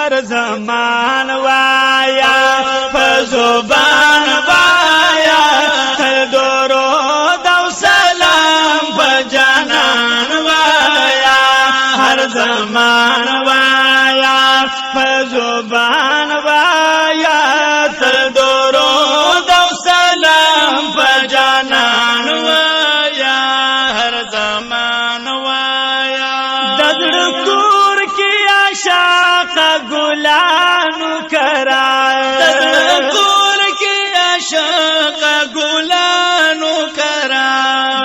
هر زمان وایا فزبان وایا تر درود او سلام بجانان وایا هر زمان وایا فزبان وایا تر درود او سلام بجانان وایا هر زمان وایا دزړ کور کی عاشق ګلانو کرا دزړ کور کی عاشق ګلانو کرا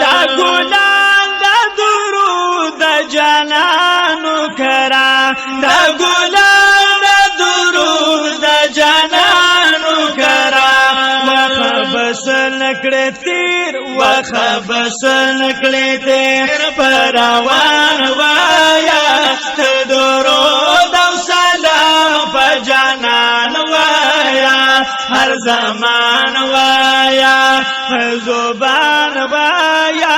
دا ګلان د درود جانانو کرا دا ګلان د درود جانانو کرا وخبس نکړه تیر وخبس نکړه تیر پروان وایا ته درود او سلام په جانان وایا هر زمان وایا زبان وایا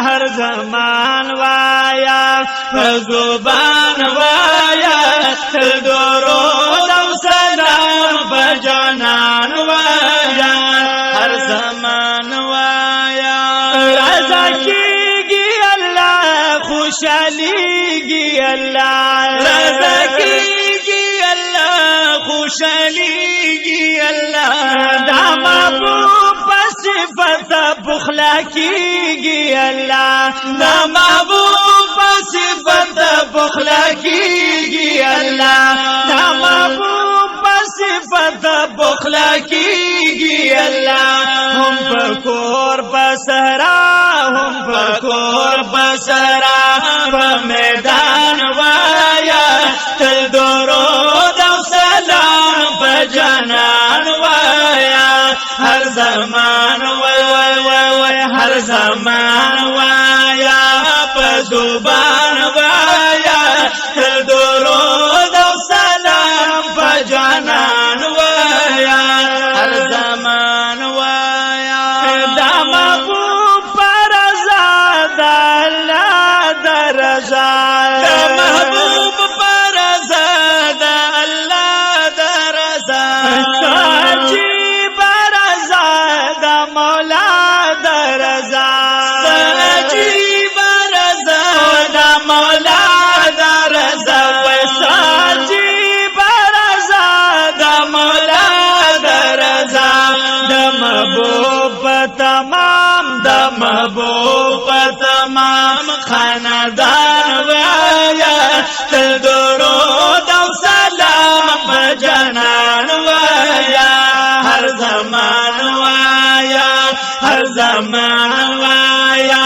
هر زمان وایا زبان وایا ته درود او سلام په جانان وایا هر زمان وایا رضا کیږي الله خوشاليږي الله رضا کیږي الله خوشاليږي الله دا محبوب صفت بخلا کیږي الله دا محبوب صفت بخلا کیږي الله دا محبوب صفت بخلا کیږي الله هم پکور بسرا هم پکور بسرا په میدان وایا تل درود او سلام په جانان وایا هر زمان وای هر زمان وایا په زبان وایا تل درود او سلام په جانان وایا هر زمان وایا دا محبوب پر آزاد الله درزا دا محبوب پر آزاد الله درزا ساجي پر آزاد مولا درزا ساجي پر آزاد مولا درزا ساجي پر آزاد مولا درزا د محبوب تمام د محبوب تمام خاندان وایا تل درود او سلام په جانان وایا هر زمان وایا هر زمان وایا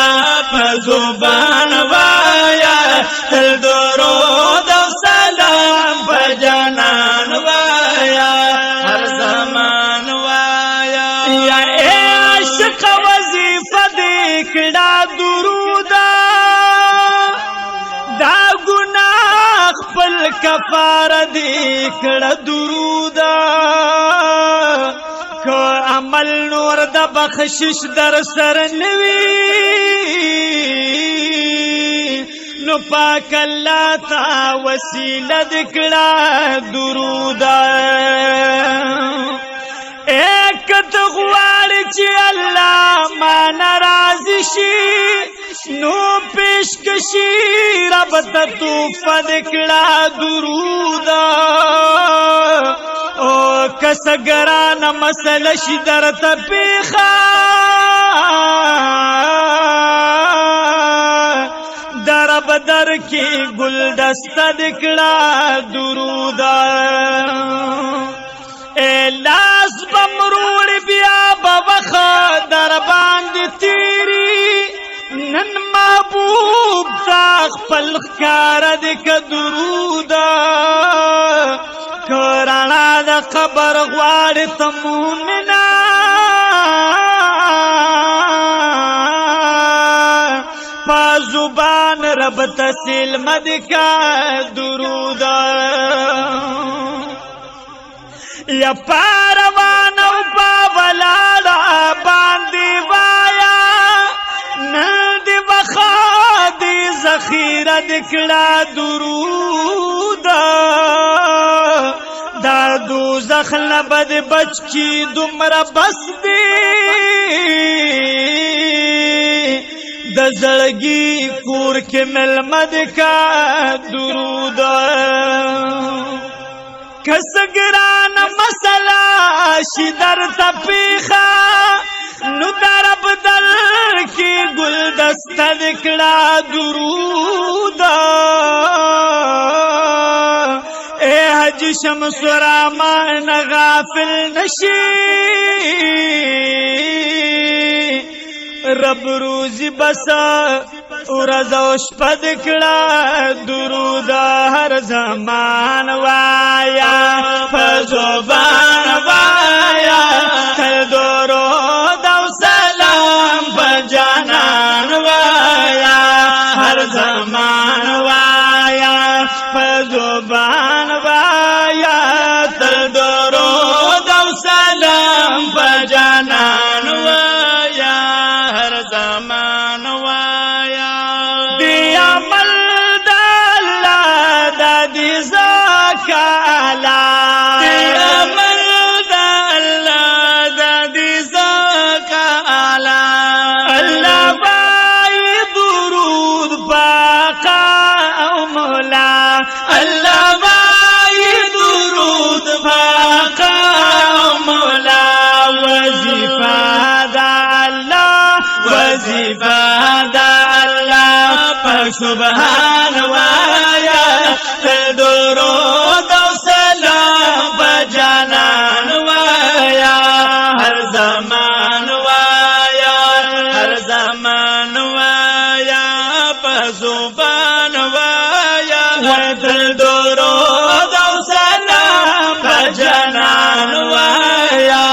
په زبان وایا تل درود او سلام په جانان وایا هر زمان وایا یا عاشق وظیفه دې کړه درودا دا ګناه خپل کفاره دې کړه درودا کو عمل نور د بخشش در سر نوي نو پاک الله تا وسیله دکړه درودا ایک تغوار چې الله ما ناراض شي نو پیش کشي رب ته توفه دکړه درودا او کسګران مسله شي درته پیخا در بدر کی گلدسته دکړه درودا لاس بمروړ بیا بوخ در باندې تیری نن محبوب تا خپل ښکار دک درودا کرانا د قبر غواړ تمومنا پا زبان رب تسل مدکا درودا یا پاروان او پاولالا باندی وایا ندی وخا دی ذخیره دکڑا درودا دوزخ نه بد بچ کی دومره بس دی د زړګي کور کې ملمد کا درود کسګران مسلا شي در تپیخا نو در بدل کی گلدست دکڑا درود اے حج شمس رامان غافل نشی رب روزی بسا ورزوش پدکڑا درود ہر زمان وایا فزوبان وایا تل درود و سلام بجانان وایا ہر زمان وایا فزوبان وایا تل درود و سلام بجانان وایا ہر زمان وایا دی عمل دا اللہ دا دی زکالا دی عمل دا اللہ دا دی زکالا اللہ بائی درود باقا او مولا اللہ بائی درود باقا او مولا وظیفہ دا وظیفہ دا اللہ پاک سبحان وایا تل درود و سلام بجانان وایا ہر زمان وایا ہر زمان وایا پاک سبحان وایا تل درود و سلام بجانان وایا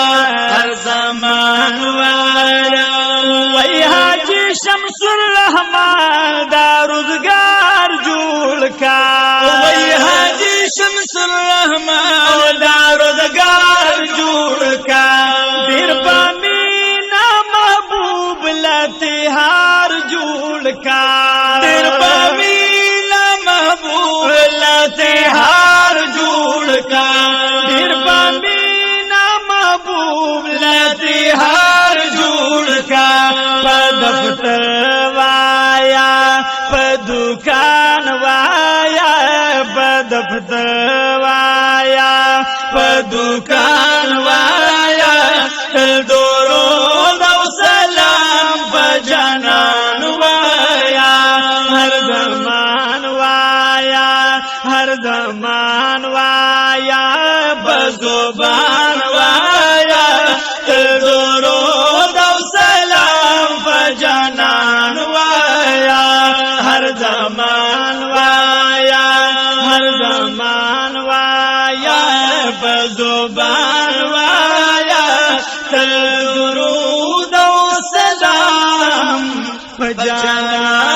ہر زمان وایا وی حاجی شمس الرحمن دا روزگار جوڑ کا وی حاجی شمس الرحمن دا روزگار جوڑ کا دیر بامینا محبوب لتہار جوڑ کا دیر بامینا محبوب لتہار جوڑ کا دیر بامینا محبوب لتہار جوڑ کا دفتر وایا پدکان وایا دفتر وایا پدکان وایا درود و سلام بجانان وایا ہر زمان وایا ہر زمان وایا بزبان وایا درود و سلام بجانان وایا ہر زمان وایا ہر زمان وایا بزبان وایا درود و سلام بجانان